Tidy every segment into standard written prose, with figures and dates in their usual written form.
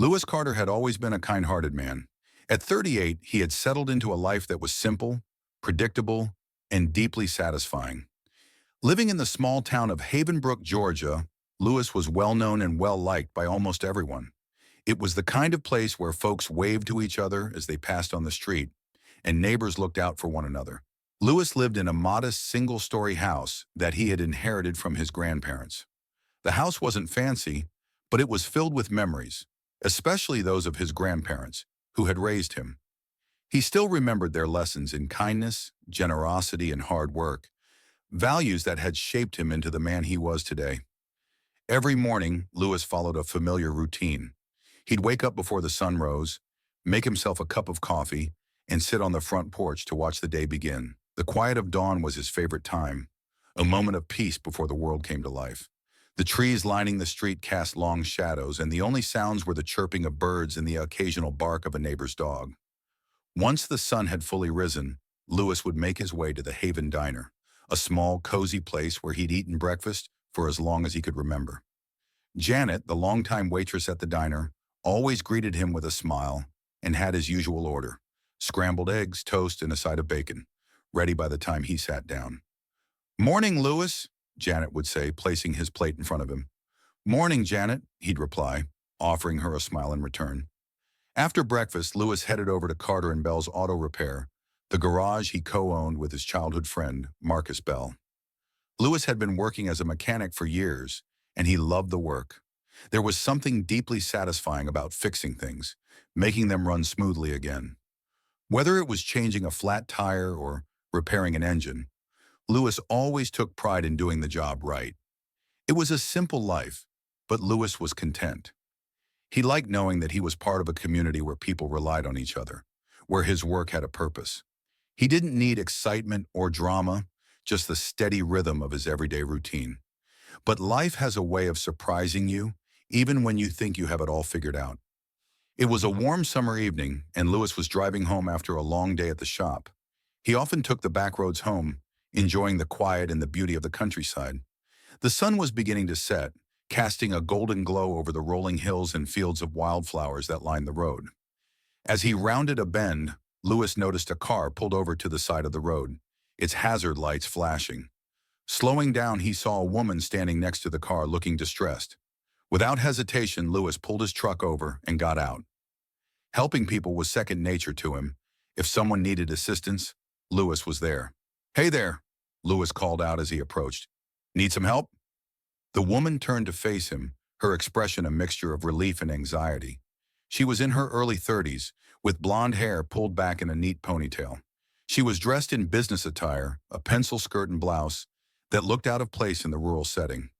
Lewis Carter had always been a kind-hearted man. At 38, he had settled into a life that was simple, predictable, and deeply satisfying. Living in the small town of Havenbrook, Georgia, Lewis was well-known and well-liked by almost everyone. It was the kind of place where folks waved to each other as they passed on the street, and neighbors looked out for one another. Lewis lived in a modest single-story house that he had inherited from his grandparents. The house wasn't fancy, but it was filled with memories, especially those of his grandparents, who had raised him. He still remembered their lessons in kindness, generosity, and hard work, values that had shaped him into the man he was today. Every morning, Lewis followed a familiar routine. He'd wake up before the sun rose, make himself a cup of coffee, and sit on the front porch to watch the day begin. The quiet of dawn was his favorite time, a moment of peace before the world came to life. The trees lining the street cast long shadows, and the only sounds were the chirping of birds and the occasional bark of a neighbor's dog. Once the sun had fully risen, Lewis would make his way to the Haven Diner, a small, cozy place where he'd eaten breakfast for as long as he could remember. Janet, the longtime waitress at the diner, always greeted him with a smile and had his usual order: scrambled eggs, toast, and a side of bacon, ready by the time he sat down. "Morning, Lewis," Janet would say, placing his plate in front of him. "Morning, Janet," he'd reply, offering her a smile in return. After breakfast, Lewis headed over to Carter and Bell's Auto Repair, the garage he co-owned with his childhood friend, Marcus Bell. Lewis had been working as a mechanic for years, and he loved the work. There was something deeply satisfying about fixing things, making them run smoothly again. Whether it was changing a flat tire or repairing an engine, Lewis always took pride in doing the job right. It was a simple life, but Lewis was content. He liked knowing that he was part of a community where people relied on each other, where his work had a purpose. He didn't need excitement or drama, just the steady rhythm of his everyday routine. But life has a way of surprising you, even when you think you have it all figured out. It was a warm summer evening, and Lewis was driving home after a long day at the shop. He often took the back roads home, enjoying the quiet and the beauty of the countryside. The sun was beginning to set, casting a golden glow over the rolling hills and fields of wildflowers that lined the road. As he rounded a bend, Lewis noticed a car pulled over to the side of the road, its hazard lights flashing. Slowing down, he saw a woman standing next to the car looking distressed. Without hesitation, Lewis pulled his truck over and got out. Helping people was second nature to him. If someone needed assistance, Lewis was there. "Hey there," Lewis called out as he approached. "Need some help?" The woman turned to face him, her expression a mixture of relief and anxiety. She was in her early 30s, with blonde hair pulled back in a neat ponytail. She was dressed in business attire, a pencil skirt and blouse, that looked out of place in the rural setting.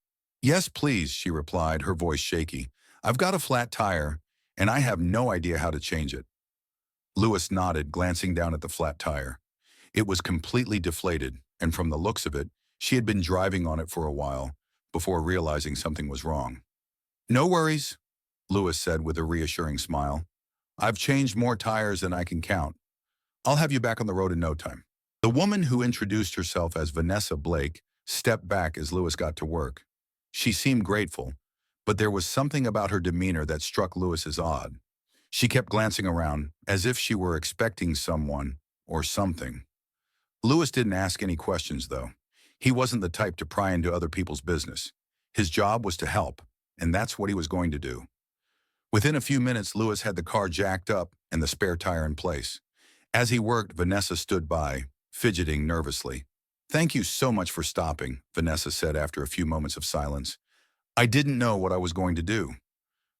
"Yes, please," she replied, her voice shaky. "I've got a flat tire, and I have no idea how to change it." Lewis nodded, glancing down at the flat tire. It was completely deflated, and from the looks of it, she had been driving on it for a while, before realizing something was wrong. "No worries," Lewis said with a reassuring smile. "I've changed more tires than I can count. I'll have you back on the road in no time." The woman, who introduced herself as Vanessa Blake, stepped back as Lewis got to work. She seemed grateful, but there was something about her demeanor that struck Lewis as odd. She kept glancing around, as if she were expecting someone or something. Lewis didn't ask any questions, though. He wasn't the type to pry into other people's business. His job was to help, and that's what he was going to do. Within a few minutes, Lewis had the car jacked up and the spare tire in place. As he worked, Vanessa stood by, fidgeting nervously. "Thank you so much for stopping," Vanessa said after a few moments of silence. "I didn't know what I was going to do."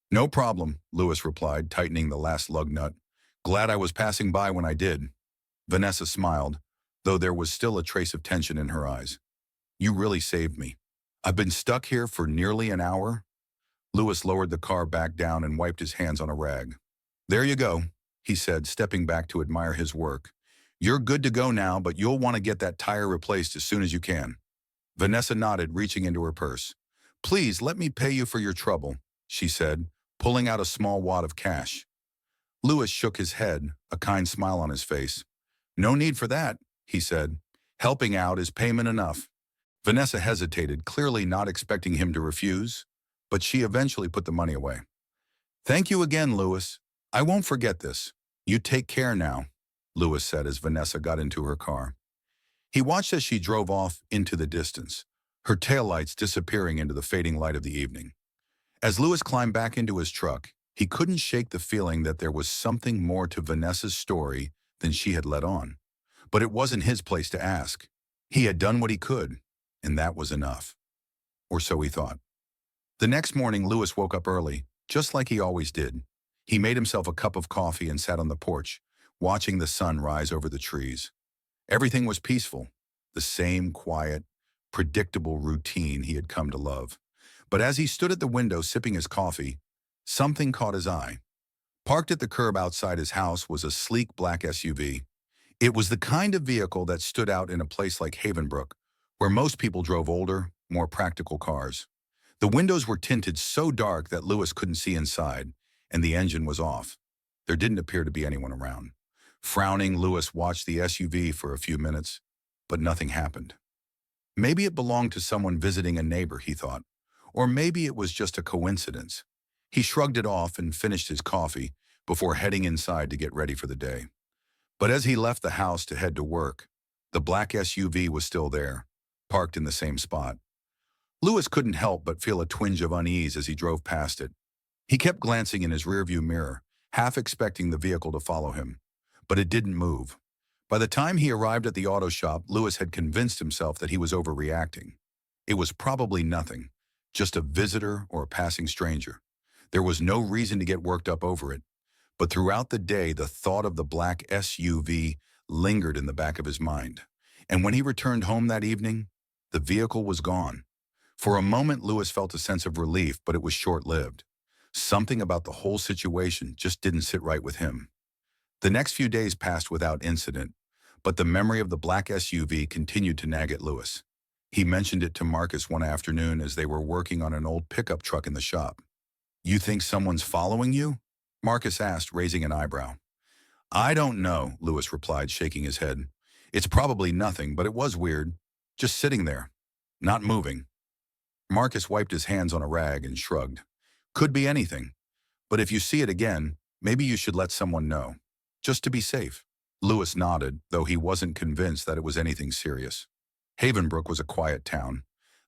"No problem," Lewis replied, tightening the last lug nut. "Glad I was passing by when I did." Vanessa smiled, though there was still a trace of tension in her eyes. "You really saved me. I've been stuck here for nearly an hour." Lewis lowered the car back down and wiped his hands on a rag. "There you go," he said, stepping back to admire his work. "You're good to go now, but you'll want to get that tire replaced as soon as you can." Vanessa nodded, reaching into her purse. "Please let me pay you for your trouble," she said, pulling out a small wad of cash. Lewis shook his head, a kind smile on his face. "No need for that," he said. "Helping out is payment enough." Vanessa hesitated, clearly not expecting him to refuse, but she eventually put the money away. Thank you again, Louis. I won't forget this. You take care now, Louis said as Vanessa got into her car. He watched as she drove off into the distance, her taillights disappearing into the fading light of the evening. As Louis climbed back into his truck, he couldn't shake the feeling that there was something more to Vanessa's story than she had let on. But it wasn't his place to ask. He had done what he could, and that was enough. Or so he thought. The next morning, Louis woke up early, just like he always did. He made himself a cup of coffee and sat on the porch, watching the sun rise over the trees. Everything was peaceful, the same quiet, predictable routine he had come to love. But as he stood at the window sipping his coffee, something caught his eye. Parked at the curb outside his house was a sleek black SUV. It was the kind of vehicle that stood out in a place like Havenbrook, where most people drove older, more practical cars. The windows were tinted so dark that Louis couldn't see inside, and the engine was off. There didn't appear to be anyone around. Frowning, Louis watched the SUV for a few minutes, but nothing happened. Maybe it belonged to someone visiting a neighbor, he thought, or maybe it was just a coincidence. He shrugged it off and finished his coffee before heading inside to get ready for the day. But as he left the house to head to work, the black SUV was still there, parked in the same spot. Louis couldn't help but feel a twinge of unease as he drove past it. He kept glancing in his rearview mirror, half expecting the vehicle to follow him. But it didn't move. By the time he arrived at the auto shop, Louis had convinced himself that he was overreacting. It was probably nothing, just a visitor or a passing stranger. There was no reason to get worked up over it. But throughout the day, the thought of the black SUV lingered in the back of his mind. And when he returned home that evening, the vehicle was gone. For a moment, Louis felt a sense of relief, but it was short-lived. Something about the whole situation just didn't sit right with him. The next few days passed without incident, but the memory of the black SUV continued to nag at Louis. He mentioned it to Marcus one afternoon as they were working on an old pickup truck in the shop. "You think someone's following you?" Marcus asked, raising an eyebrow. "I don't know," Louis replied, shaking his head. "It's probably nothing, but it was weird. Just sitting there, not moving." Marcus wiped his hands on a rag and shrugged. "Could be anything. But if you see it again, maybe you should let someone know. Just to be safe." Louis nodded, though he wasn't convinced that it was anything serious. Havenbrook was a quiet town.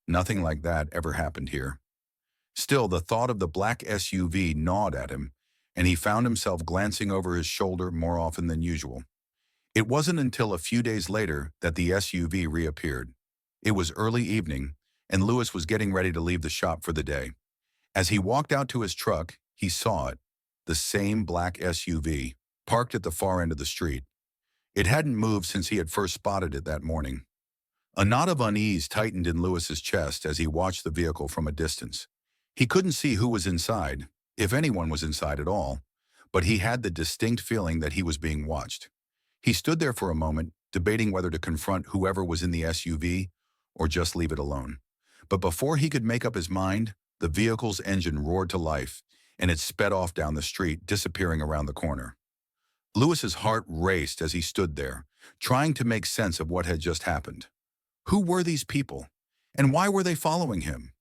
Nothing like that ever happened here. Still, the thought of the black SUV gnawed at him, and he found himself glancing over his shoulder more often than usual. It wasn't until a few days later that the SUV reappeared. It was early evening, and Louis was getting ready to leave the shop for the day. As he walked out to his truck, he saw it, the same black SUV, parked at the far end of the street. It hadn't moved since he had first spotted it that morning. A knot of unease tightened in Louis's chest as he watched the vehicle from a distance. He couldn't see who was inside, if anyone was inside at all, but he had the distinct feeling that he was being watched. He stood there for a moment, debating whether to confront whoever was in the SUV or just leave it alone. But before he could make up his mind, the vehicle's engine roared to life, and it sped off down the street, disappearing around the corner. Louis's heart raced as he stood there, trying to make sense of what had just happened. Who were these people, and why were they following him?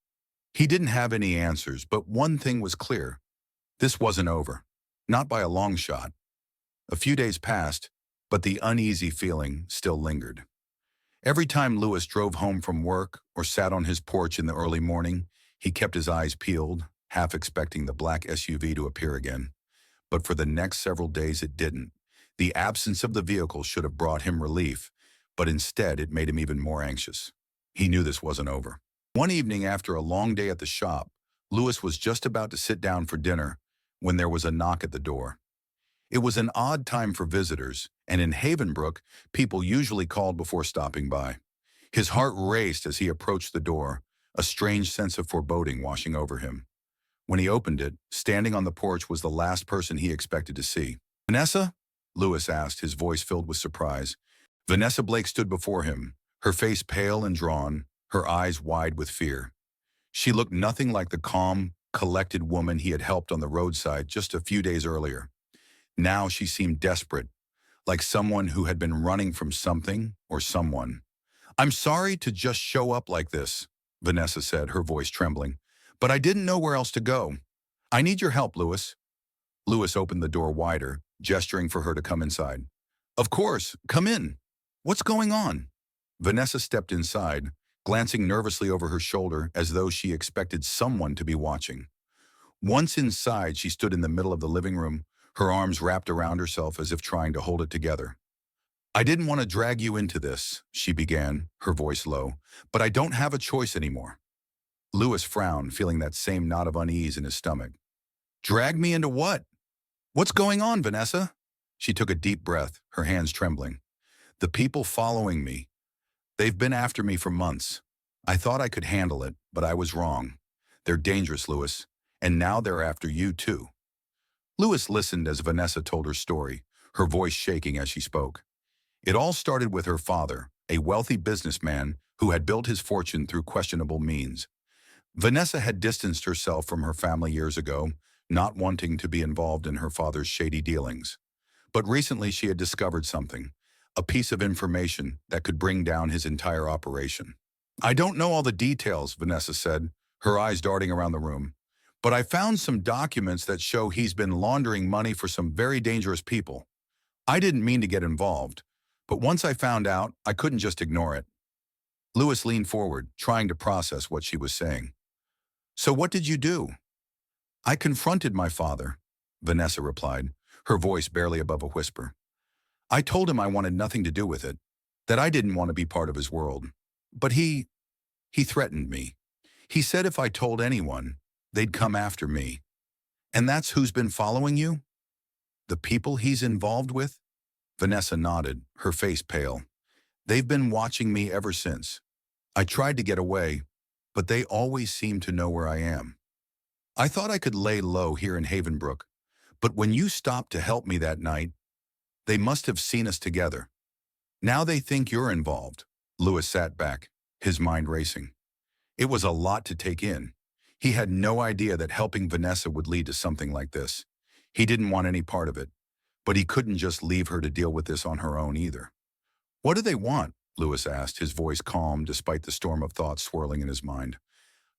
He didn't have any answers, but one thing was clear. This wasn't over. Not by a long shot. A few days passed, but the uneasy feeling still lingered. Every time Louis drove home from work or sat on his porch in the early morning, he kept his eyes peeled, half expecting the black SUV to appear again. But for the next several days it didn't. The absence of the vehicle should have brought him relief, but instead it made him even more anxious. He knew this wasn't over. One evening after a long day at the shop, Louis was just about to sit down for dinner when there was a knock at the door. It was an odd time for visitors, and in Havenbrook, people usually called before stopping by. His heart raced as he approached the door, a strange sense of foreboding washing over him. When he opened it, standing on the porch was the last person he expected to see. "Vanessa?" Louis asked, his voice filled with surprise. Vanessa Blake stood before him, her face pale and drawn, her eyes wide with fear. She looked nothing like the calm, collected woman he had helped on the roadside just a few days earlier. Now she seemed desperate, like someone who had been running from something or someone. "I'm sorry to just show up like this," Vanessa said, her voice trembling, "but I didn't know where else to go. I need your help, Louis. Lewis opened the door wider, gesturing for her to come inside. Of course, come in. What's going on? Vanessa stepped inside, glancing nervously over her shoulder as though she expected someone to be watching. Once inside, she stood in the middle of the living room, her arms wrapped around herself as if trying to hold it together. I didn't want to drag you into this, she began, her voice low, but I don't have a choice anymore. Lewis frowned, feeling that same knot of unease in his stomach. Drag me into what? What's going on, Vanessa? She took a deep breath, her hands trembling. The people following me. They've been after me for months. I thought I could handle it, but I was wrong. They're dangerous, Lewis, and now they're after you too. Lewis listened as Vanessa told her story, her voice shaking as she spoke. It all started with her father, a wealthy businessman who had built his fortune through questionable means. Vanessa had distanced herself from her family years ago, not wanting to be involved in her father's shady dealings. But recently she had discovered something, a piece of information that could bring down his entire operation. I don't know all the details, Vanessa said, her eyes darting around the room. But I found some documents that show he's been laundering money for some very dangerous people. I didn't mean to get involved, but once I found out, I couldn't just ignore it. Lewis leaned forward, trying to process what she was saying. So what did you do? I confronted my father, Vanessa replied, her voice barely above a whisper. I told him I wanted nothing to do with it, that I didn't want to be part of his world. But he threatened me. He said if I told anyone, they'd come after me. And that's who's been following you? The people he's involved with? Vanessa nodded, her face pale. They've been watching me ever since. I tried to get away, but they always seem to know where I am. I thought I could lay low here in Havenbrook, but when you stopped to help me that night, they must have seen us together. Now they think you're involved. Lewis sat back, his mind racing. It was a lot to take in. He had no idea that helping Vanessa would lead to something like this. He didn't want any part of it, but he couldn't just leave her to deal with this on her own either. What do they want? Lewis asked, his voice calm despite the storm of thoughts swirling in his mind.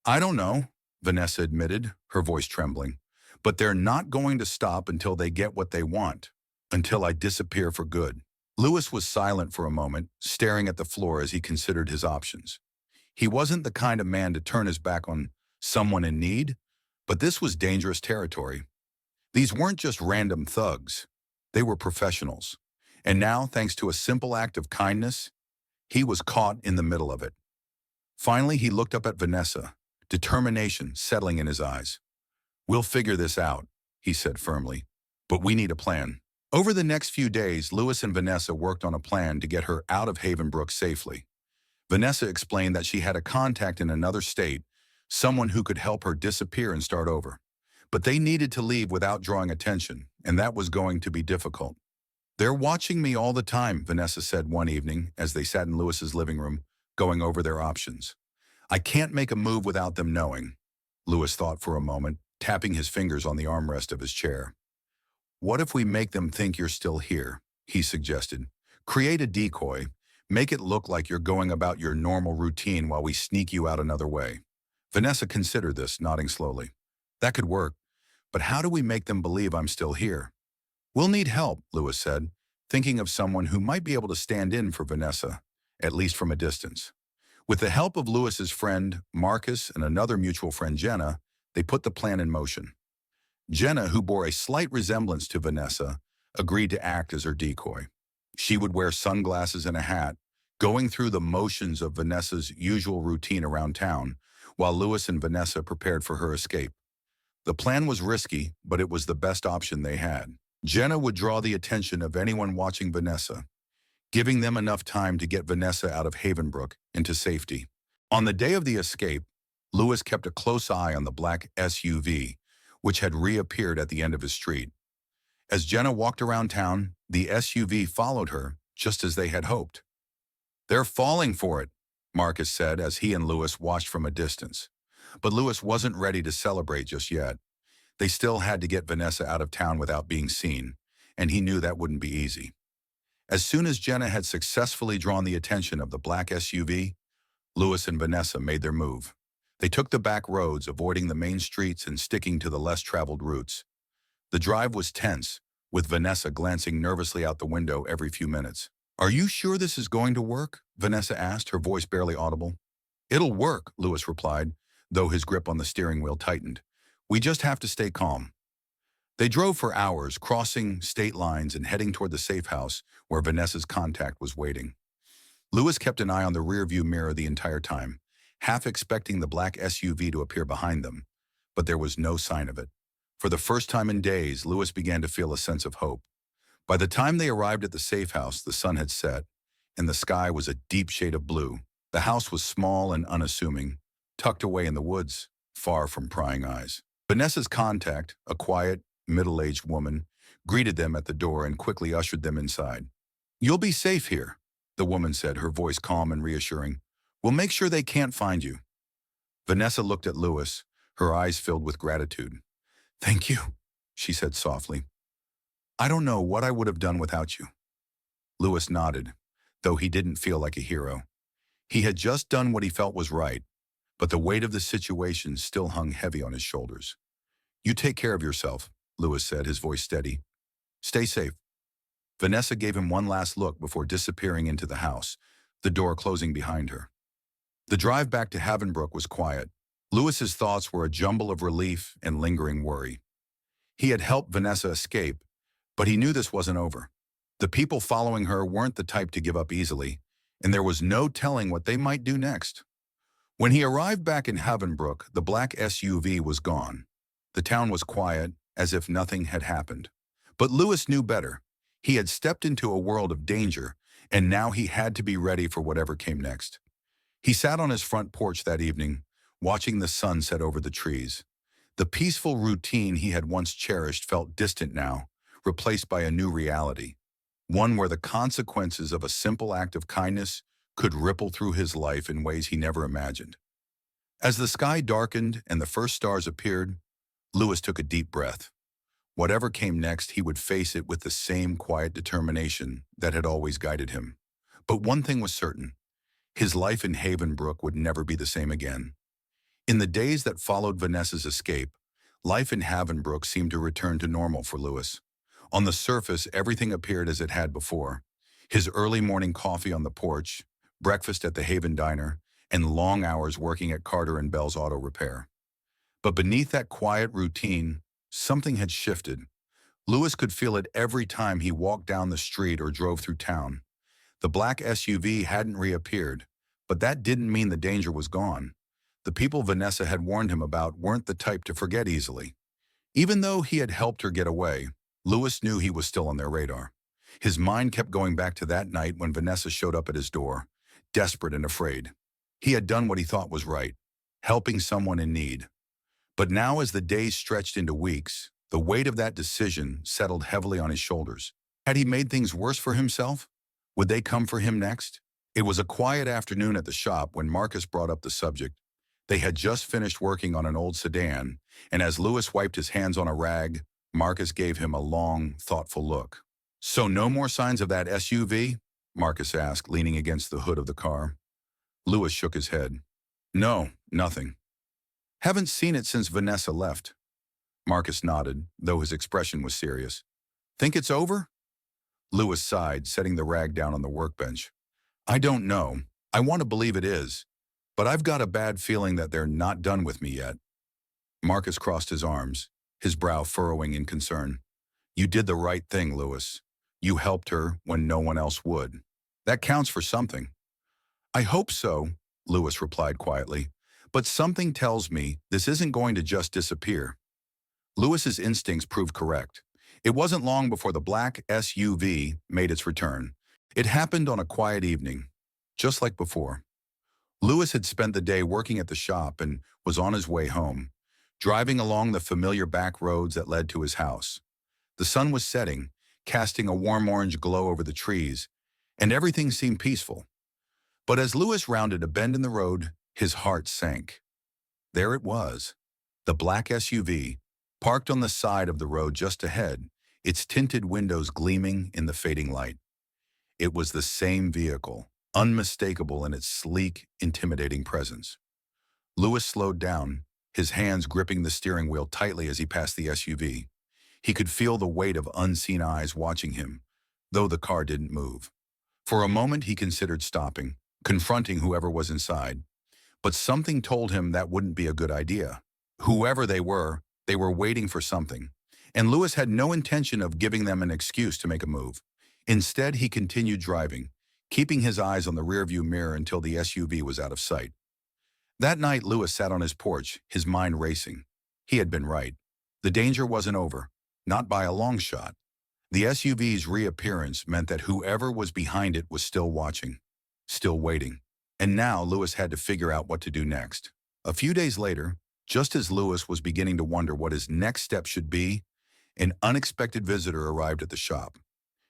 I don't know, Vanessa admitted, her voice trembling. But they're not going to stop until they get what they want, until I disappear for good. Lewis was silent for a moment, staring at the floor as he considered his options. He wasn't the kind of man to turn his back on someone in need, but this was dangerous territory. These weren't just random thugs. They were professionals. And now, thanks to a simple act of kindness, he was caught in the middle of it. Finally, he looked up at Vanessa, determination settling in his eyes. We'll figure this out, he said firmly, but we need a plan. Over the next few days, Lewis and Vanessa worked on a plan to get her out of Havenbrook safely. Vanessa explained that she had a contact in another state, someone who could help her disappear and start over. But they needed to leave without drawing attention, and that was going to be difficult. They're watching me all the time, Vanessa said one evening as they sat in Lewis's living room, going over their options. I can't make a move without them knowing. Lewis thought for a moment, tapping his fingers on the armrest of his chair. What if we make them think you're still here? He suggested. Create a decoy. Make it look like you're going about your normal routine while we sneak you out another way. Vanessa considered this, nodding slowly. That could work, but how do we make them believe I'm still here? We'll need help, Lewis said, thinking of someone who might be able to stand in for Vanessa, at least from a distance. With the help of Lewis's friend, Marcus, and another mutual friend, Jenna, they put the plan in motion. Jenna, who bore a slight resemblance to Vanessa, agreed to act as her decoy. She would wear sunglasses and a hat, going through the motions of Vanessa's usual routine around town, while Lewis and Vanessa prepared for her escape. The plan was risky, but it was the best option they had. Jenna would draw the attention of anyone watching Vanessa, giving them enough time to get Vanessa out of Havenbrook into safety. On the day of the escape, Lewis kept a close eye on the black SUV, which had reappeared at the end of his street. As Jenna walked around town, the SUV followed her, just as they had hoped. They're falling for it, Marcus said as he and Lewis watched from a distance. But Lewis wasn't ready to celebrate just yet. They still had to get Vanessa out of town without being seen, and he knew that wouldn't be easy. As soon as Jenna had successfully drawn the attention of the black SUV, Lewis and Vanessa made their move. They took the back roads, avoiding the main streets and sticking to the less traveled routes. The drive was tense, with Vanessa glancing nervously out the window every few minutes. "Are you sure this is going to work?" Vanessa asked, her voice barely audible. "It'll work," Lewis replied, though his grip on the steering wheel tightened. "We just have to stay calm." They drove for hours, crossing state lines and heading toward the safe house where Vanessa's contact was waiting. Lewis kept an eye on the rearview mirror the entire time, half expecting the black SUV to appear behind them, but there was no sign of it. For the first time in days, Lewis began to feel a sense of hope. By the time they arrived at the safe house, the sun had set, and the sky was a deep shade of blue. The house was small and unassuming, tucked away in the woods, far from prying eyes. Vanessa's contact, a quiet, middle-aged woman, greeted them at the door and quickly ushered them inside. "You'll be safe here," the woman said, her voice calm and reassuring. "We'll make sure they can't find you." Vanessa looked at Lewis, her eyes filled with gratitude. "Thank you," she said softly. "I don't know what I would have done without you." Lewis nodded, though he didn't feel like a hero. He had just done what he felt was right, but the weight of the situation still hung heavy on his shoulders. "You take care of yourself," Lewis said, his voice steady. "Stay safe." Vanessa gave him one last look before disappearing into the house, the door closing behind her. The drive back to Havenbrook was quiet. Lewis's thoughts were a jumble of relief and lingering worry. He had helped Vanessa escape, but he knew this wasn't over. The people following her weren't the type to give up easily, and there was no telling what they might do next. When he arrived back in Havenbrook, the black SUV was gone. The town was quiet, as if nothing had happened. But Lewis knew better. He had stepped into a world of danger, and now he had to be ready for whatever came next. He sat on his front porch that evening, watching the sun set over the trees. The peaceful routine he had once cherished felt distant now, replaced by a new reality, one where the consequences of a simple act of kindness could ripple through his life in ways he never imagined. As the sky darkened and the first stars appeared, Lewis took a deep breath. Whatever came next, he would face it with the same quiet determination that had always guided him. But one thing was certain: his life in Havenbrook would never be the same again. In the days that followed Vanessa's escape, life in Havenbrook seemed to return to normal for Lewis. On the surface, everything appeared as it had before. His early morning coffee on the porch, breakfast at the Haven Diner, and long hours working at Carter and Bell's auto repair. But beneath that quiet routine, something had shifted. Lewis could feel it every time he walked down the street or drove through town. The black SUV hadn't reappeared, but that didn't mean the danger was gone. The people Vanessa had warned him about weren't the type to forget easily. Even though he had helped her get away, Lewis knew he was still on their radar. His mind kept going back to that night when Vanessa showed up at his door, desperate and afraid. He had done what he thought was right, helping someone in need. But now, as the days stretched into weeks, the weight of that decision settled heavily on his shoulders. Had he made things worse for himself? Would they come for him next? It was a quiet afternoon at the shop when Marcus brought up the subject. They had just finished working on an old sedan, and as Lewis wiped his hands on a rag, Marcus gave him a long, thoughtful look. "So no more signs of that SUV?" Marcus asked, leaning against the hood of the car. Lewis shook his head. "No, nothing. Haven't seen it since Vanessa left." Marcus nodded, though his expression was serious. "Think it's over?" Lewis sighed, setting the rag down on the workbench. "I don't know. I want to believe it is, but I've got a bad feeling that they're not done with me yet." Marcus crossed his arms, his brow furrowing in concern. "You did the right thing, Lewis. You helped her when no one else would. That counts for something." "I hope so," Lewis replied quietly, "but something tells me this isn't going to just disappear." Lewis's instincts proved correct. It wasn't long before the black SUV made its return. It happened on a quiet evening, just like before. Lewis had spent the day working at the shop and was on his way home, driving along the familiar back roads that led to his house. The sun was setting, casting a warm orange glow over the trees, and everything seemed peaceful. But as Lewis rounded a bend in the road, his heart sank. There it was, the black SUV, parked on the side of the road just ahead, its tinted windows gleaming in the fading light. It was the same vehicle, unmistakable in its sleek, intimidating presence. Lewis slowed down, his hands gripping the steering wheel tightly as he passed the SUV. He could feel the weight of unseen eyes watching him, though the car didn't move. For a moment, he considered stopping, confronting whoever was inside, but something told him that wouldn't be a good idea. Whoever they were waiting for something, and Lewis had no intention of giving them an excuse to make a move. Instead, he continued driving, keeping his eyes on the rearview mirror until the SUV was out of sight. That night, Lewis sat on his porch, his mind racing. He had been right. The danger wasn't over, not by a long shot. The SUV's reappearance meant that whoever was behind it was still watching, still waiting. And now Lewis had to figure out what to do next. A few days later, just as Lewis was beginning to wonder what his next step should be, an unexpected visitor arrived at the shop.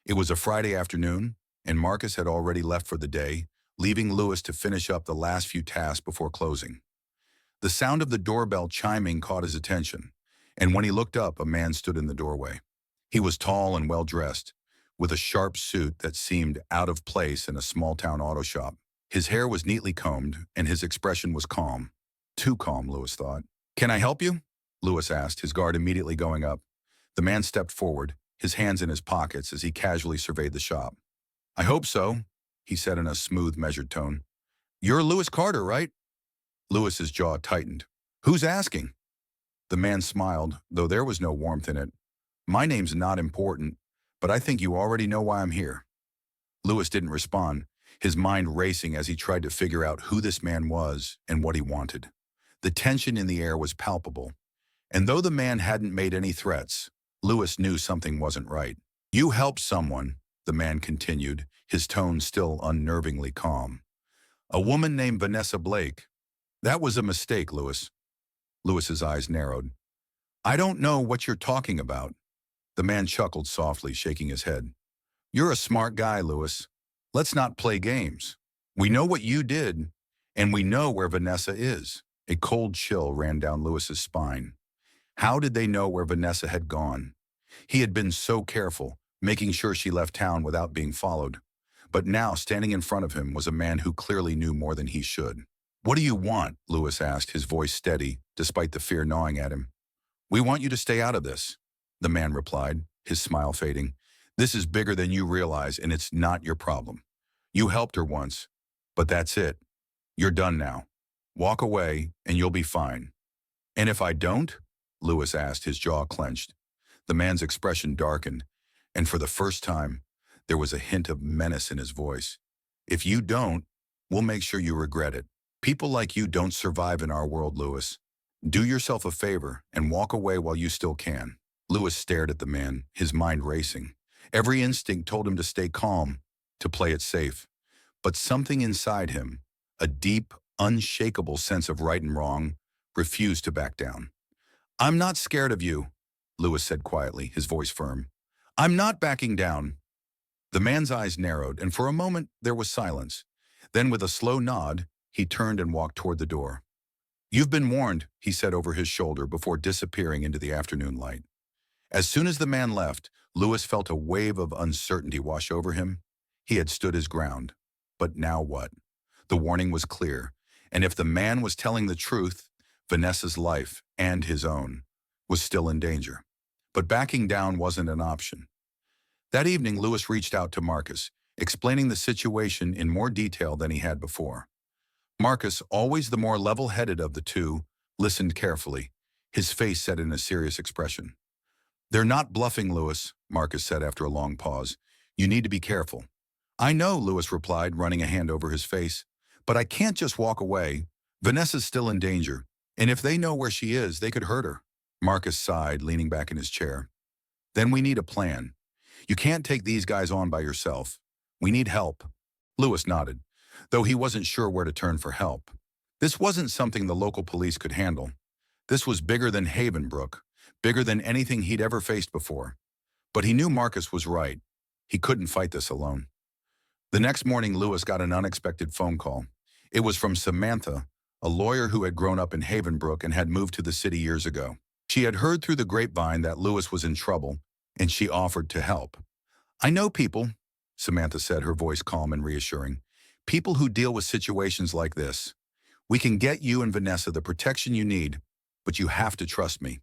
It was a Friday afternoon, and Marcus had already left for the day, leaving Lewis to finish up the last few tasks before closing. The sound of the doorbell chiming caught his attention, and when he looked up, a man stood in the doorway. He was tall and well-dressed, with a sharp suit that seemed out of place in a small-town auto shop. His hair was neatly combed, and his expression was calm. Too calm, Lewis thought. "Can I help you?" Lewis asked, his guard immediately going up. The man stepped forward, his hands in his pockets as he casually surveyed the shop. "I hope so," he said in a smooth, measured tone. "You're Lewis Carter, right?" Lewis's jaw tightened. "Who's asking?" The man smiled, though there was no warmth in it. "My name's not important, but I think you already know why I'm here." Lewis didn't respond, his mind racing as he tried to figure out who this man was and what he wanted. The tension in the air was palpable, and though the man hadn't made any threats, Lewis knew something wasn't right. "You helped someone," the man continued, his tone still unnervingly calm. "A woman named Vanessa Blake." "That was a mistake, Lewis." Lewis's eyes narrowed. "I don't know what you're talking about." The man chuckled softly, shaking his head. "You're a smart guy, Lewis. Let's not play games. We know what you did, and we know where Vanessa is." A cold chill ran down Lewis's spine. How did they know where Vanessa had gone? He had been so careful, making sure she left town without being followed. But now, standing in front of him, was a man who clearly knew more than he should. "What do you want?" Lewis asked, his voice steady, despite the fear gnawing at him. "We want you to stay out of this," the man replied, his smile fading. "This is bigger than you realize, and it's not your problem. You helped her once, but that's it. You're done now. Walk away, and you'll be fine." "And if I don't?" Lewis asked, his jaw clenched. The man's expression darkened, and for the first time, there was a hint of menace in his voice. "If you don't, we'll make sure you regret it. People like you don't survive in our world, Lewis. Do yourself a favor and walk away while you still can." Lewis stared at the man, his mind racing. Every instinct told him to stay calm, to play it safe. But something inside him, a deep, unshakable sense of right and wrong, refused to back down. "I'm not scared of you," Lewis said quietly, his voice firm. "I'm not backing down." The man's eyes narrowed, and for a moment there was silence. Then with a slow nod, he turned and walked toward the door. "You've been warned," he said over his shoulder before disappearing into the afternoon light. As soon as the man left, Lewis felt a wave of uncertainty wash over him. He had stood his ground. But now what? The warning was clear, and if the man was telling the truth, Vanessa's life, and his own, was still in danger. But backing down wasn't an option. That evening, Lewis reached out to Marcus, explaining the situation in more detail than he had before. Marcus, always the more level-headed of the two, listened carefully, his face set in a serious expression. "They're not bluffing, Lewis," Marcus said after a long pause. "You need to be careful." "I know," Lewis replied, running a hand over his face. "But I can't just walk away. Vanessa's still in danger, and if they know where she is, they could hurt her." Marcus sighed, leaning back in his chair. "Then we need a plan. You can't take these guys on by yourself. We need help." Lewis nodded, though he wasn't sure where to turn for help. This wasn't something the local police could handle. This was bigger than Havenbrook, bigger than anything he'd ever faced before. But he knew Marcus was right. He couldn't fight this alone. The next morning, Lewis got an unexpected phone call. It was from Samantha, a lawyer who had grown up in Havenbrook and had moved to the city years ago. She had heard through the grapevine that Lewis was in trouble, and she offered to help. "I know people," Samantha said, her voice calm and reassuring. "People who deal with situations like this. We can get you and Vanessa the protection you need, but you have to trust me."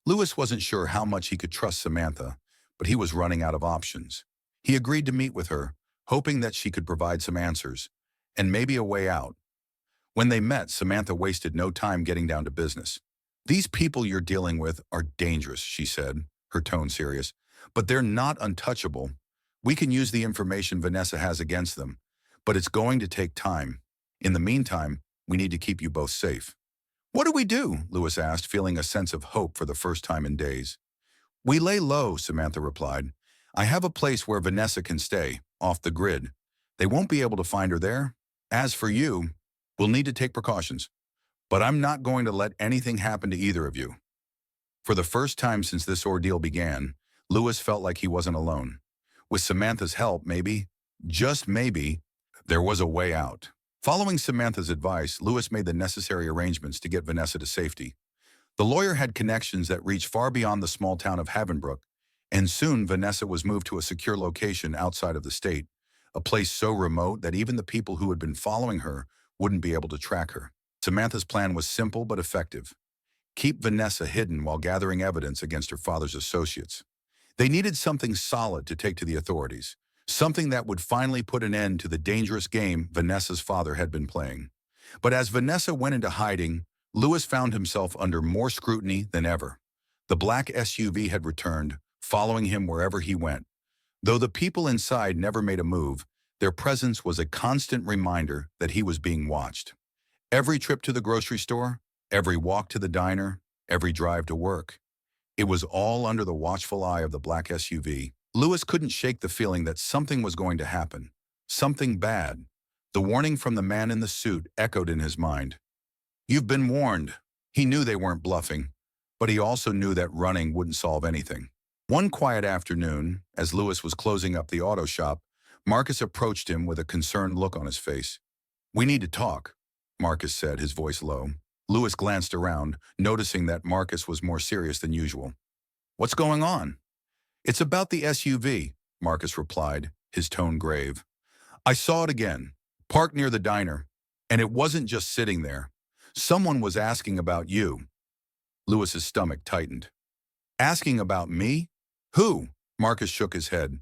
Lewis wasn't sure how much he could trust Samantha, but he was running out of options. He agreed to meet with her, hoping that she could provide some answers, and maybe a way out. When they met, Samantha wasted no time getting down to business. "These people you're dealing with are dangerous," she said, her tone serious. "But they're not untouchable. We can use the information Vanessa has against them, but it's going to take time. In the meantime, we need to keep you both safe." "What do we do?" Lewis asked, feeling a sense of hope for the first time in days. "We lay low," Samantha replied. "I have a place where Vanessa can stay, off the grid. They won't be able to find her there. As for you, we'll need to take precautions. But I'm not going to let anything happen to either of you." For the first time since this ordeal began, Lewis felt like he wasn't alone. With Samantha's help, maybe, just maybe, there was a way out. Following Samantha's advice, Lewis made the necessary arrangements to get Vanessa to safety. The lawyer had connections that reached far beyond the small town of Havenbrook, and soon Vanessa was moved to a secure location outside of the state, a place so remote that even the people who had been following her wouldn't be able to track her. Samantha's plan was simple but effective. Keep Vanessa hidden while gathering evidence against her father's associates. They needed something solid to take to the authorities, something that would finally put an end to the dangerous game Vanessa's father had been playing. But as Vanessa went into hiding, Lewis found himself under more scrutiny than ever. The black SUV had returned, following him wherever he went. Though the people inside never made a move, their presence was a constant reminder that he was being watched. Every trip to the grocery store, every walk to the diner, every drive to work. It was all under the watchful eye of the black SUV. Lewis couldn't shake the feeling that something was going to happen. Something bad. The warning from the man in the suit echoed in his mind. "You've been warned." He knew they weren't bluffing, but he also knew that running wouldn't solve anything. One quiet afternoon, as Lewis was closing up the auto shop, Marcus approached him with a concerned look on his face. "We need to talk," Marcus said, his voice low. Lewis glanced around, noticing that Marcus was more serious than usual. "What's going on?" "It's about the SUV," Marcus replied, his tone grave. "I saw it again, parked near the diner, and it wasn't just sitting there. Someone was asking about you." Lewis's stomach tightened. "Asking about me? Who?" Marcus shook his head.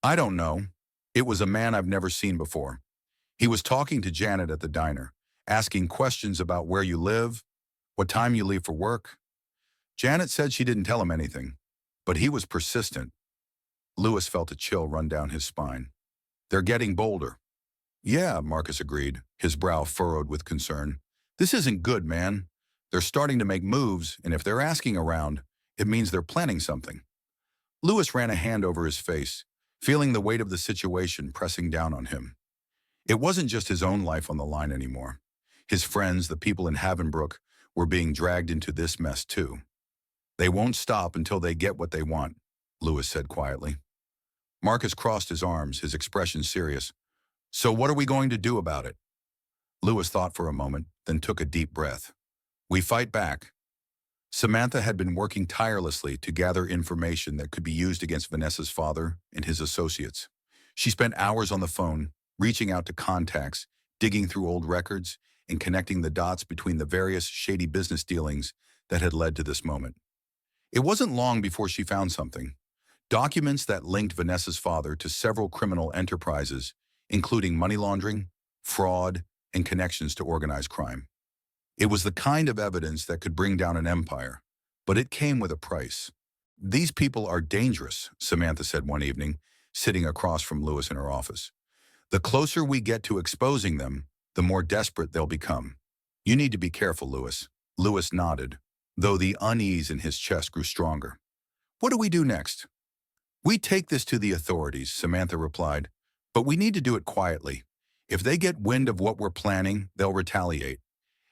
"I don't know. It was a man I've never seen before. He was talking to Janet at the diner, asking questions about where you live, what time you leave for work. Janet said she didn't tell him anything, but he was persistent." Lewis felt a chill run down his spine. "They're getting bolder." "Yeah," Marcus agreed, his brow furrowed with concern. "This isn't good, man. They're starting to make moves, and if they're asking around, it means they're planning something." Lewis ran a hand over his face, feeling the weight of the situation pressing down on him. It wasn't just his own life on the line anymore. His friends, the people in Havenbrook, were being dragged into this mess too. "They won't stop until they get what they want," Lewis said quietly. Marcus crossed his arms, his expression serious. "So what are we going to do about it?" Lewis thought for a moment, then took a deep breath. "We fight back." Samantha had been working tirelessly to gather information that could be used against Vanessa's father and his associates. She spent hours on the phone, reaching out to contacts, digging through old records, and connecting the dots between the various shady business dealings that had led to this moment. It wasn't long before she found something. Documents that linked Vanessa's father to several criminal enterprises, including money laundering, fraud, and connections to organized crime. It was the kind of evidence that could bring down an empire, but it came with a price. "These people are dangerous," Samantha said one evening, sitting across from Lewis in her office. "The closer we get to exposing them, the more desperate they'll become. You need to be careful, Lewis." Lewis nodded, though the unease in his chest grew stronger. "What do we do next?" "We take this to the authorities," Samantha replied, "but we need to do it quietly. If they get wind of what we're planning, they'll retaliate.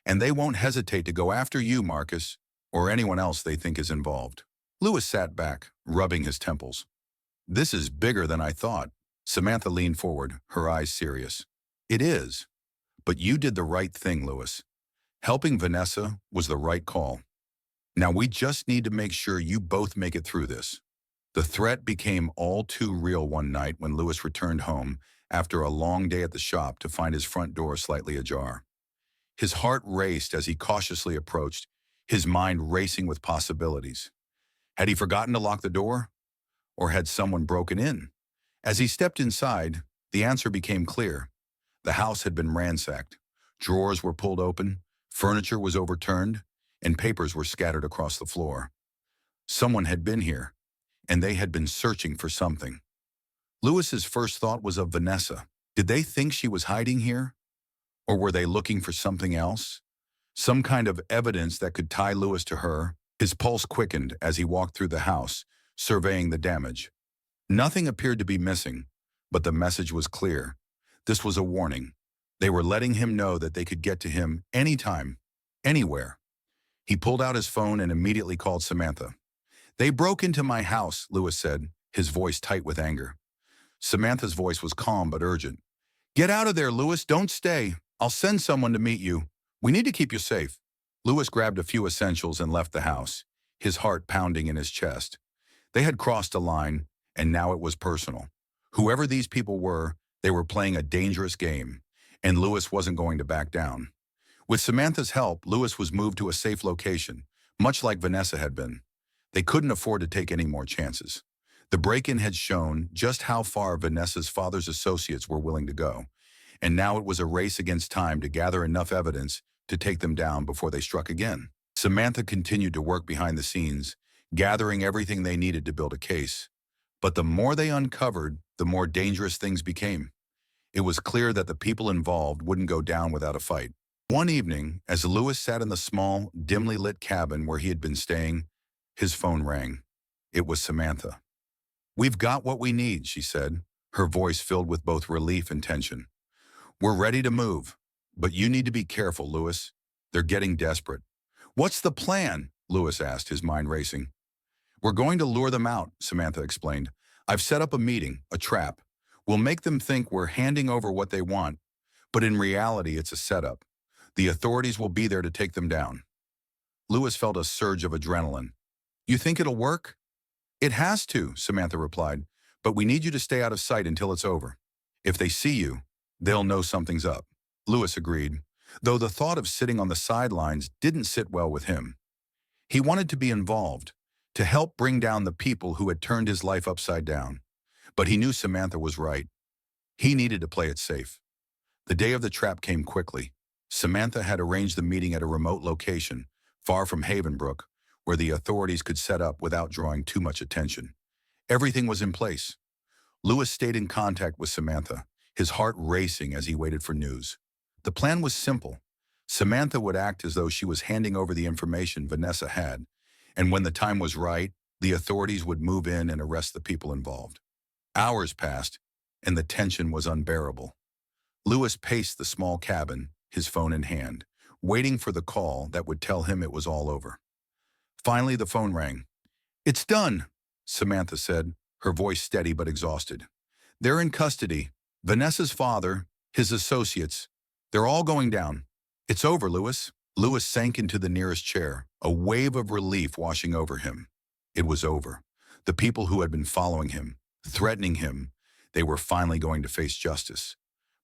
And they won't hesitate to go after you, Marcus, or anyone else they think is involved." Lewis sat back, rubbing his temples. "This is bigger than I thought." Samantha leaned forward, her eyes serious. "It is. But you did the right thing, Lewis. Helping Vanessa was the right call. Now we just need to make sure you both make it through this." The threat became all too real one night when Lewis returned home after a long day at the shop to find his front door slightly ajar. His heart raced as he cautiously approached, his mind racing with possibilities. Had he forgotten to lock the door? Or had someone broken in? As he stepped inside, the answer became clear. The house had been ransacked. Drawers were pulled open, furniture was overturned, and papers were scattered across the floor. Someone had been here, and they had been searching for something. Lewis's first thought was of Vanessa. Did they think she was hiding here? Or were they looking for something else? Some kind of evidence that could tie Lewis to her? His pulse quickened as he walked through the house, surveying the damage. Nothing appeared to be missing, but the message was clear. This was a warning. They were letting him know that they could get to him anytime, anywhere. He pulled out his phone and immediately called Samantha. "They broke into my house," Lewis said, his voice tight with anger. Samantha's voice was calm but urgent. "Get out of there, Lewis. Don't stay. I'll send someone to meet you. We need to keep you safe." Lewis grabbed a few essentials and left the house, his heart pounding in his chest. They had crossed a line, and now it was personal. Whoever these people were, they were playing a dangerous game, and Lewis wasn't going to back down. With Samantha's help, Lewis was moved to a safe location, much like Vanessa had been. They couldn't afford to take any more chances. The break-in had shown just how far Vanessa's father's associates were willing to go, and now it was a race against time to gather enough evidence to take them down before they struck again. Samantha continued to work behind the scenes, gathering everything they needed to build a case. But the more they uncovered, the more dangerous things became. It was clear that the people involved wouldn't go down without a fight. One evening, as Lewis sat in the small, dimly lit cabin where he had been staying, his phone rang. It was Samantha. "We've got what we need," she said, her voice filled with both relief and tension. "We're ready to move, but you need to be careful, Lewis. They're getting desperate." "What's the plan?" Lewis asked, his mind racing. "We're going to lure them out," Samantha explained. "I've set up a meeting, a trap. We'll make them think we're handing over what they want, but in reality it's a setup. The authorities will be there to take them down." Lewis felt a surge of adrenaline. "You think it'll work?" "It has to," Samantha replied, "but we need you to stay out of sight until it's over. If they see you, they'll know something's up." Lewis agreed, though the thought of sitting on the sidelines didn't sit well with him. He wanted to be involved, to help bring down the people who had turned his life upside down. But he knew Samantha was right. He needed to play it safe. The day of the trap came quickly. Samantha had arranged the meeting at a remote location, far from Havenbrook, where the authorities could set up without drawing too much attention. Everything was in place. Lewis stayed in contact with Samantha, his heart racing as he waited for news. The plan was simple. Samantha would act as though she was handing over the information Vanessa had, and when the time was right, the authorities would move in and arrest the people involved. Hours passed, and the tension was unbearable. Lewis paced the small cabin, his phone in hand, waiting for the call that would tell him it was all over. Finally, the phone rang. "It's done," Samantha said, her voice steady but exhausted. "They're in custody. Vanessa's father, his associates. They're all going down. It's over, Lewis." Lewis sank into the nearest chair, a wave of relief washing over him. It was over. The people who had been following him, threatening him, they were finally going to face justice.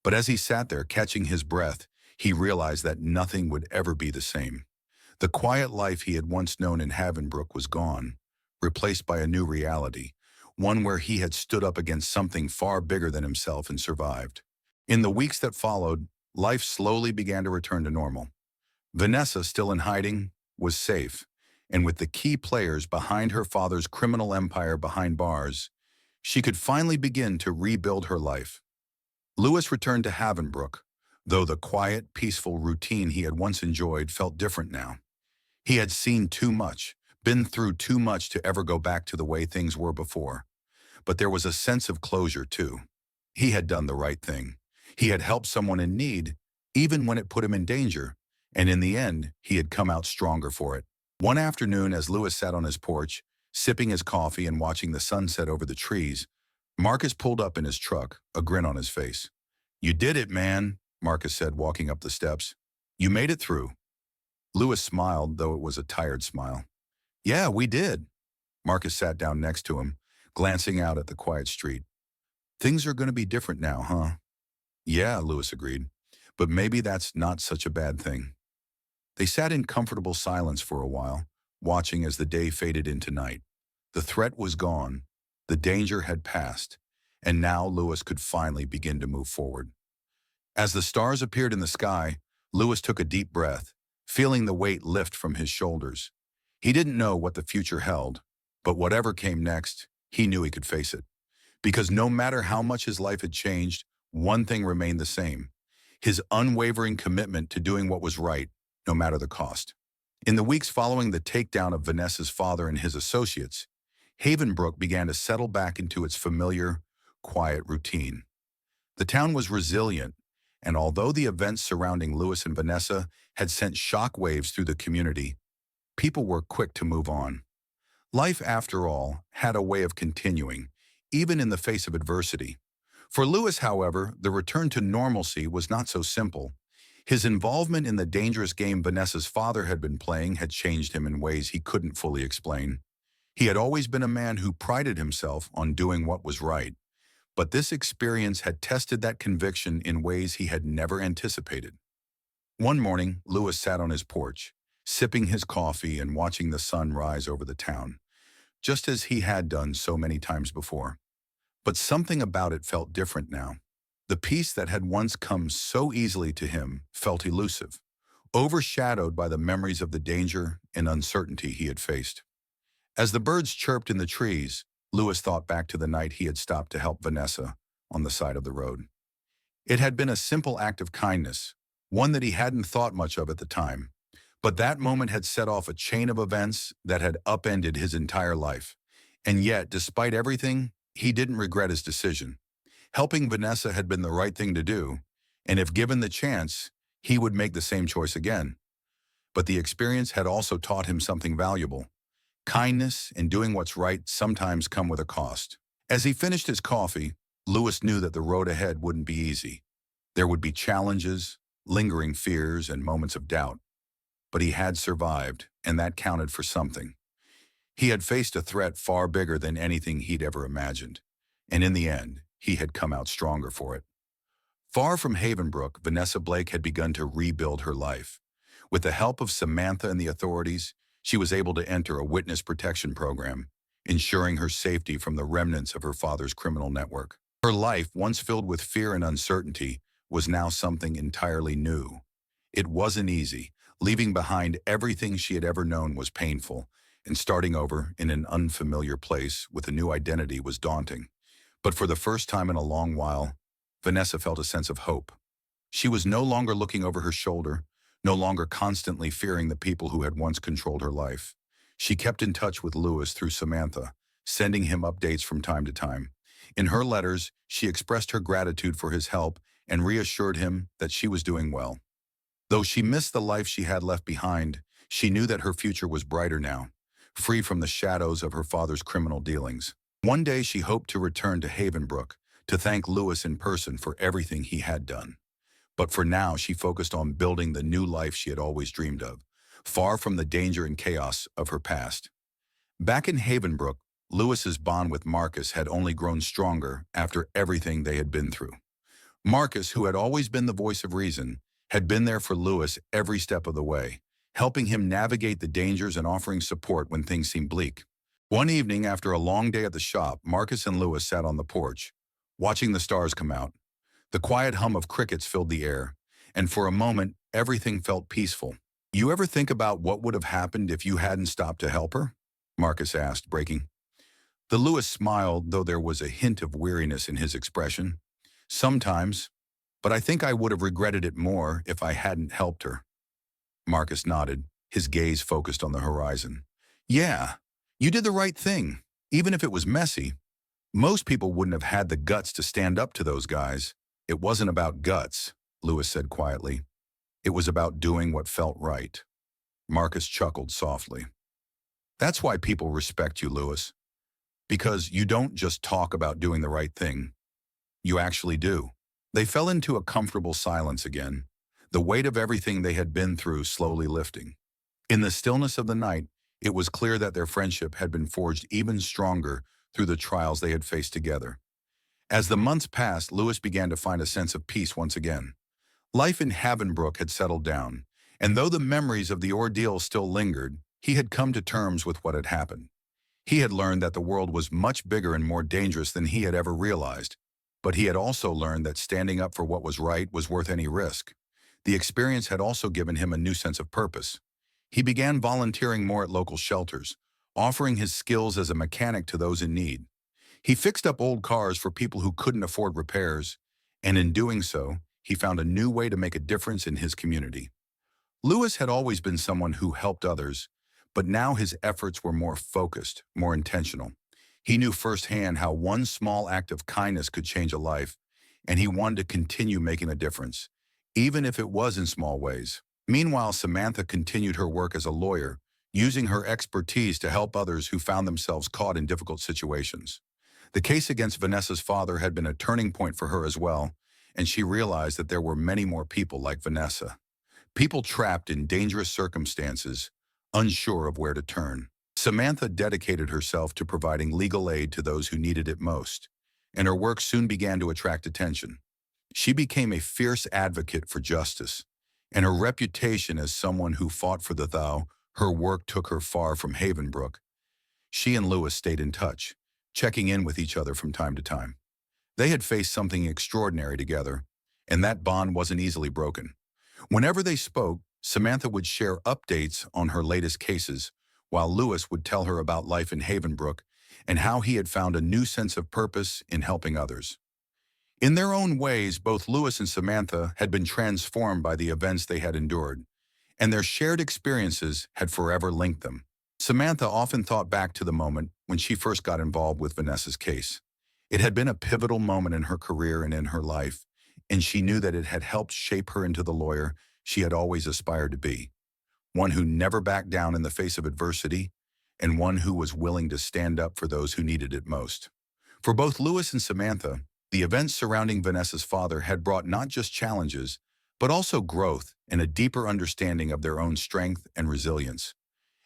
But as he sat there, catching his breath, he realized that nothing would ever be the same. The quiet life he had once known in Havenbrook was gone, replaced by a new reality, one where he had stood up against something far bigger than himself and survived. In the weeks that followed, life slowly began to return to normal. Vanessa, still in hiding, was safe, and with the key players behind her father's criminal empire behind bars, she could finally begin to rebuild her life. Lewis returned to Havenbrook, though the quiet, peaceful routine he had once enjoyed felt different now. He had seen too much, been through too much to ever go back to the way things were before. But there was a sense of closure, too. He had done the right thing. He had helped someone in need, even when it put him in danger, and in the end, he had come out stronger for it. One afternoon, as Lewis sat on his porch, sipping his coffee and watching the sunset over the trees, Marcus pulled up in his truck, a grin on his face. "You did it, man," Marcus said, walking up the steps. "You made it through." Lewis smiled, though it was a tired smile. "Yeah, we did." Marcus sat down next to him, glancing out at the quiet street. "Things are going to be different now, huh?" "Yeah," Lewis agreed, "but maybe that's not such a bad thing." They sat in comfortable silence for a while, watching as the day faded into night. The threat was gone, the danger had passed, and now Lewis could finally begin to move forward. As the stars appeared in the sky, Lewis took a deep breath, feeling the weight lift from his shoulders. He didn't know what the future held, but whatever came next, he knew he could face it. Because no matter how much his life had changed, one thing remained the same: his unwavering commitment to doing what was right, no matter the cost. In the weeks following the takedown of Vanessa's father and his associates, Havenbrook began to settle back into its familiar, quiet routine. The town was resilient, and although the events surrounding Lewis and Vanessa had sent shock waves through the community, people were quick to move on. Life, after all, had a way of continuing, even in the face of adversity. For Lewis, however, the return to normalcy was not so simple. His involvement in the dangerous game Vanessa's father had been playing had changed him in ways he couldn't fully explain. He had always been a man who prided himself on doing what was right, but this experience had tested that conviction in ways he had never anticipated. One morning, Lewis sat on his porch, sipping his coffee and watching the sun rise over the town, just as he had done so many times before. But something about it felt different now. The peace that had once come so easily to him felt elusive, overshadowed by the memories of the danger and uncertainty he had faced. As the birds chirped in the trees, Lewis thought back to the night he had stopped to help Vanessa on the side of the road. It had been a simple act of kindness, one that he hadn't thought much of at the time, but that moment had set off a chain of events that had upended his entire life. And yet, despite everything, he didn't regret his decision. Helping Vanessa had been the right thing to do, and if given the chance, he would make the same choice again. But the experience had also taught him something valuable. Kindness and doing what's right sometimes come with a cost. As he finished his coffee, Lewis knew that the road ahead wouldn't be easy. There would be challenges, lingering fears, and moments of doubt. But he had survived, and that counted for something. He had faced a threat far bigger than anything he'd ever imagined, and in the end, he had come out stronger for it. Far from Havenbrook, Vanessa Blake had begun to rebuild her life. With the help of Samantha and the authorities, she was able to enter a witness protection program, ensuring her safety from the remnants of her father's criminal network. Her life, once filled with fear and uncertainty, was now something entirely new. It wasn't easy. Leaving behind everything she had ever known was painful, and starting over in an unfamiliar place with a new identity was daunting. But for the first time in a long while, Vanessa felt a sense of hope. She was no longer looking over her shoulder, no longer constantly fearing the people who had once controlled her life. She kept in touch with Lewis through Samantha, sending him updates from time to time. In her letters, she expressed her gratitude for his help and reassured him that she was doing well. Though she missed the life she had left behind, she knew that her future was brighter now, free from the shadows of her father's criminal dealings. One day she hoped to return to Havenbrook to thank Lewis in person for everything he had done. But for now, she focused on building the new life she had always dreamed of, far from the danger and chaos of her past. Back in Havenbrook, Lewis's bond with Marcus had only grown stronger after everything they had been through. Marcus, who had always been the voice of reason, had been there for Lewis every step of the way, helping him navigate the dangers and offering support when things seemed bleak. One evening, after a long day at the shop, Marcus and Lewis sat on the porch, watching the stars come out. The quiet hum of crickets filled the air, and for a moment, everything felt peaceful. "You ever think about what would have happened if you hadn't stopped to help her?" Marcus asked, breaking. The Lewis smiled, though there was a hint of weariness in his expression. "Sometimes, but I think I would have regretted it more if I hadn't helped her." Marcus nodded, his gaze focused on the horizon. "Yeah, you did the right thing, even if it was messy. Most people wouldn't have had the guts to stand up to those guys." "It wasn't about guts," Lewis said quietly. "It was about doing what felt right." Marcus chuckled softly. "That's why people respect you, Lewis. Because you don't just talk about doing the right thing. You actually do." They fell into a comfortable silence again, the weight of everything they had been through slowly lifting. In the stillness of the night, it was clear that their friendship had been forged even stronger through the trials they had faced together. As the months passed, Lewis began to find a sense of peace once again. Life in Havenbrook had settled down, and though the memories of the ordeal still lingered, he had come to terms with what had happened. He had learned that the world was much bigger and more dangerous than he had ever realized, but he had also learned that standing up for what was right was worth any risk. The experience had also given him a new sense of purpose. He began volunteering more at local shelters, offering his skills as a mechanic to those in need. He fixed up old cars for people who couldn't afford repairs, and in doing so, he found a new way to make a difference in his community. Lewis had always been someone who helped others, but now his efforts were more focused, more intentional. He knew firsthand how one small act of kindness could change a life, and he wanted to continue making a difference, even if it was in small ways. Meanwhile, Samantha continued her work as a lawyer, using her expertise to help others who found themselves caught in difficult situations. The case against Vanessa's father had been a turning point for her as well, and she realized that there were many more people like Vanessa. People trapped in dangerous circumstances, unsure of where to turn. Samantha dedicated herself to providing legal aid to those who needed it most, and her work soon began to attract attention. She became a fierce advocate for justice, and her reputation as someone who fought for the thou, her work took her far from Havenbrook. She and Lewis stayed in touch, checking in with each other from time to time. They had faced something extraordinary together, and that bond wasn't easily broken. Whenever they spoke, Samantha would share updates on her latest cases, while Lewis would tell her about life in Havenbrook and how he had found a new sense of purpose in helping others. In their own ways, both Lewis and Samantha had been transformed by the events they had endured, and their shared experiences had forever linked them. Samantha often thought back to the moment when she first got involved with Vanessa's case. It had been a pivotal moment in her career and in her life, and she knew that it had helped shape her into the lawyer she had always aspired to be, one who never backed down in the face of adversity, and one who was willing to stand up for those who needed it most. For both Lewis and Samantha, the events surrounding Vanessa's father had brought not just challenges, but also growth and a deeper understanding of their own strength and resilience.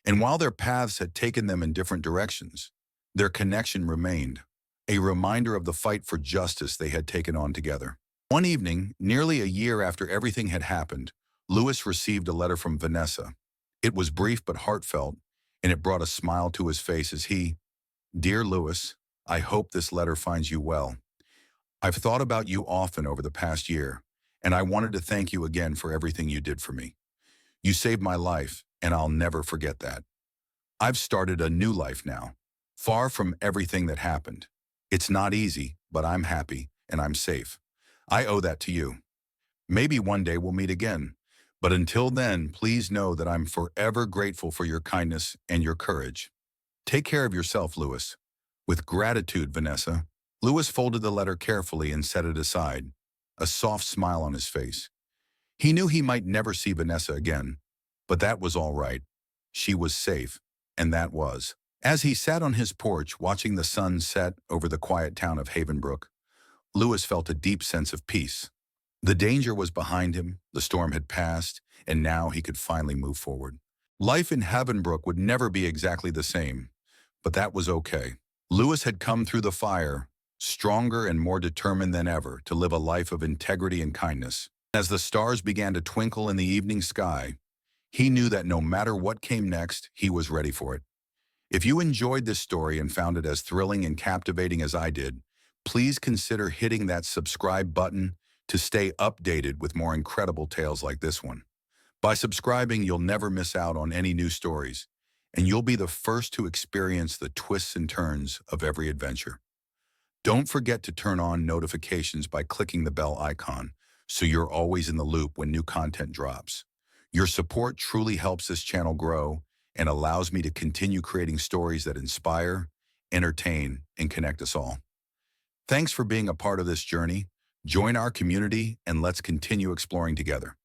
And while their paths had taken them in different directions, their connection remained, a reminder of the fight for justice they had taken on together. One evening, nearly a year after everything had happened, Lewis received a letter from Vanessa. It was brief but heartfelt, and it brought a smile to his face as he, "Dear Lewis, I hope this letter finds you well. I've thought about you often over the past year, and I wanted to thank you again for everything you did for me. You saved my life, and I'll never forget that. I've started a new life now, far from everything that happened. It's not easy, but I'm happy, and I'm safe. I owe that to you. Maybe one day we'll meet again, but until then, please know that I'm forever grateful for your kindness and your courage. Take care of yourself, Lewis. With gratitude, Vanessa." Lewis folded the letter carefully and set it aside, a soft smile on his face. He knew he might never see Vanessa again, but that was all right. She was safe, and that was. As he sat on his porch watching the sun set over the quiet town of Havenbrook, Lewis felt a deep sense of peace. The danger was behind him, the storm had passed, and now he could finally move forward. Life in Havenbrook would never be exactly the same, but that was okay. Lewis had come through the fire, stronger and more determined than ever to live a life of integrity and kindness. As the stars began to twinkle in the evening sky, he knew that no matter what came next, he was ready for it. If you enjoyed this story and found it as thrilling and captivating as I did, please consider hitting that subscribe button to stay updated with more incredible tales like this one. By subscribing, you'll never miss out on any new stories, and you'll be the first to experience the twists and turns of every adventure. Don't forget to turn on notifications by clicking the bell icon so you're always in the loop when new content drops. Your support truly helps this channel grow and allows me to continue creating stories that inspire, entertain, and connect us all. Thanks for being a part of this journey. Join our community and let's continue exploring together.